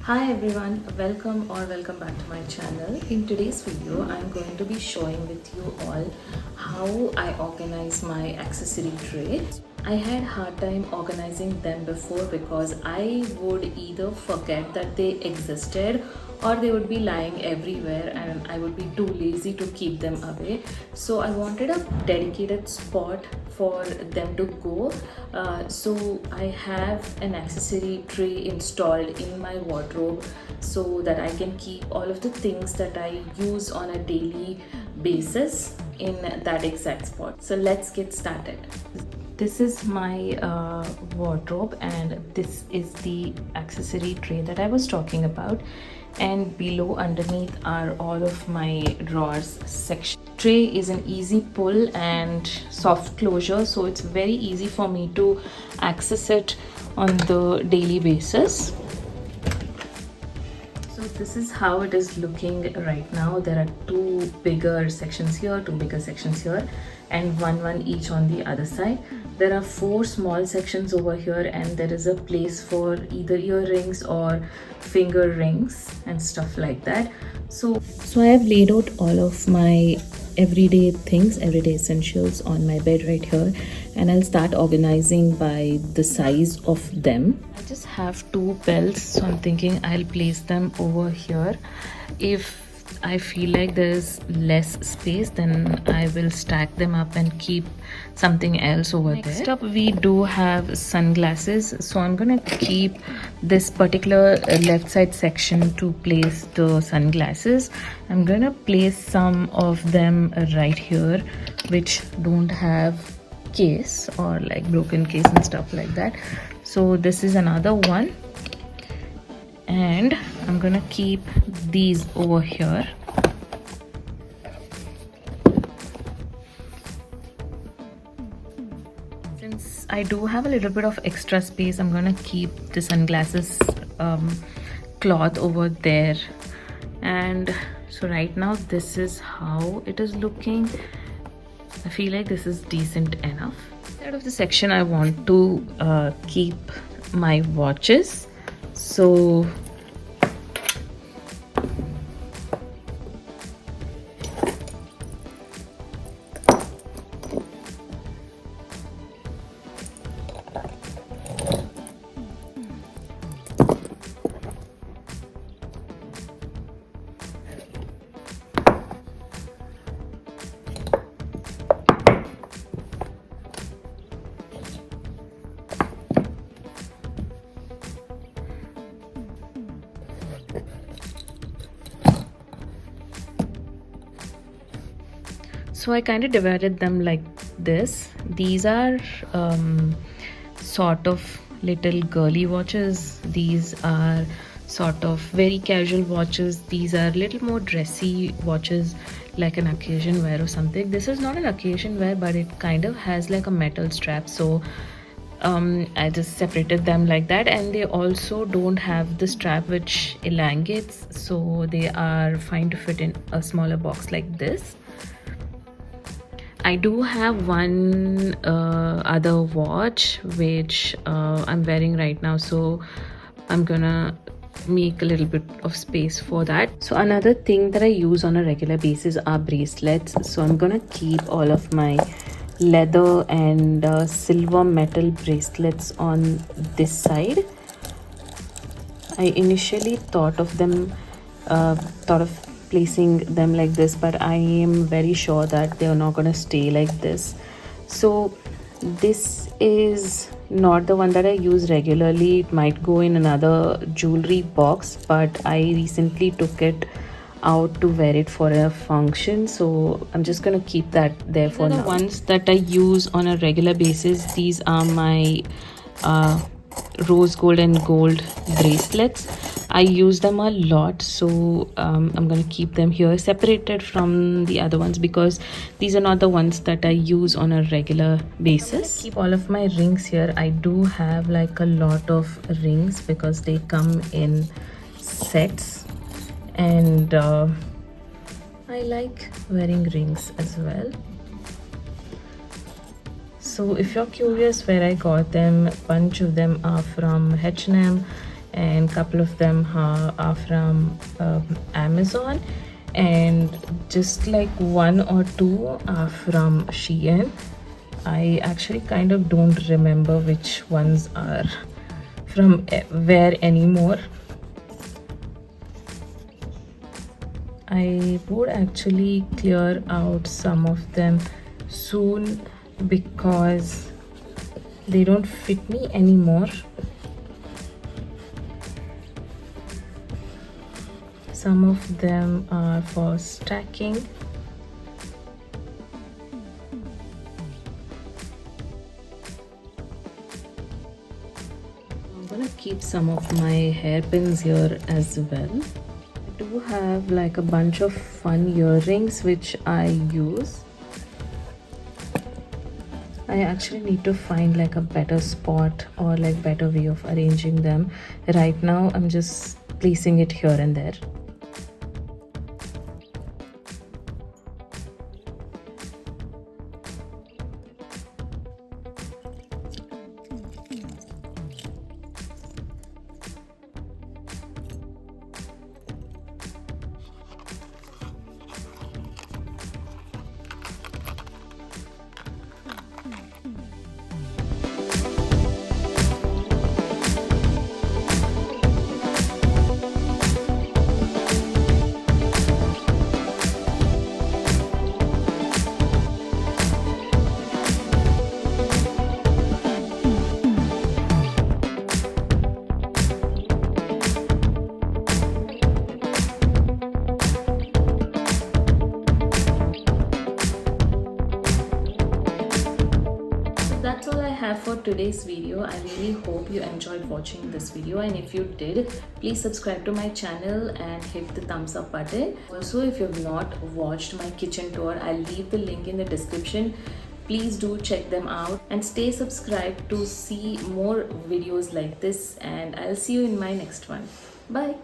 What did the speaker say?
Hi everyone, welcome back to my channel. In today's video, I'm going to be showing with you all how I organize my accessory tray. I had hard time organizing them before because I would either forget that they existed or they would be lying everywhere and I would be too lazy to keep them away. So I wanted a dedicated spot for them to go. So I have an accessory tray installed in my wardrobe so that I can keep all of the things that I use on a daily basis in that exact spot. So let's get started. This is my wardrobe and this is the accessory tray that I was talking about, and below underneath are all of my drawers section. Tray is an easy pull and soft closure, so it's very easy for me to access it on the daily basis. So this is how it is looking right now. There are two bigger sections here, two bigger sections here, and one each on the other side. There are four small sections over here, and there is a place for either earrings or finger rings and stuff like that. So I have laid out all of my everyday things, everyday essentials on my bed right here, and I'll start organizing by the size of them. I just have two belts, so I'm thinking I'll place them over here. If I feel like there's less space, then I will stack them up and keep something else over there. Next up, we do have sunglasses, so I'm gonna keep this particular left side section to place the sunglasses. I'm gonna place some of them right here which don't have case or like broken case and stuff like that. So this is another one, and I'm gonna keep these over here. Since I do have a little bit of extra space, I'm gonna keep the sunglasses cloth over there. And so right now this is how it is looking. I feel like this is decent enough. Out of the section I want to keep my watches. So I kind of divided them like this. These are sort of little girly watches. These are sort of very casual watches. These are little more dressy watches, like an occasion wear or something. This is not an occasion wear, but it kind of has like a metal strap, so I just separated them like that. And they also don't have the strap which elongates, so they are fine to fit in a smaller box like this. I do have one other watch which I'm wearing right now, so I'm gonna make a little bit of space for that. So another thing that I use on a regular basis are bracelets. So I'm gonna keep all of my leather and silver metal bracelets on this side. I initially thought of placing them like this, but I am very sure that they are not going to stay like this. So this is not the one that I use regularly. It might go in another jewelry box, but I recently took it out to wear it for a function, so I'm just gonna keep that there for now. The ones that I use on a regular basis, these are my rose gold and gold bracelets. I use them a lot, so I'm gonna keep them here separated from the other ones because these are not the ones that I use on a regular basis. Keep all of my rings here. I do have like a lot of rings because they come in sets, and I like wearing rings as well. So if you're curious where I got them, a bunch of them are from H&M, and couple of them are from Amazon, and just like one or two are from Shein. I actually kind of don't remember which ones are from where anymore. I would actually clear out some of them soon because they don't fit me anymore. Some of them are for stacking. I'm gonna keep some of my hairpins here as well. I do have like a bunch of fun earrings which I use. I actually need to find like a better spot or like better way of arranging them. Right now I'm just placing it here and there. That's all I have for today's video. I really hope you enjoyed watching this video, and if you did, please subscribe to my channel and hit the thumbs up button. Also, if you have not watched my kitchen tour, I'll leave the link in the description. Please do check them out and stay subscribed to see more videos like this, and I'll see you in my next one. Bye.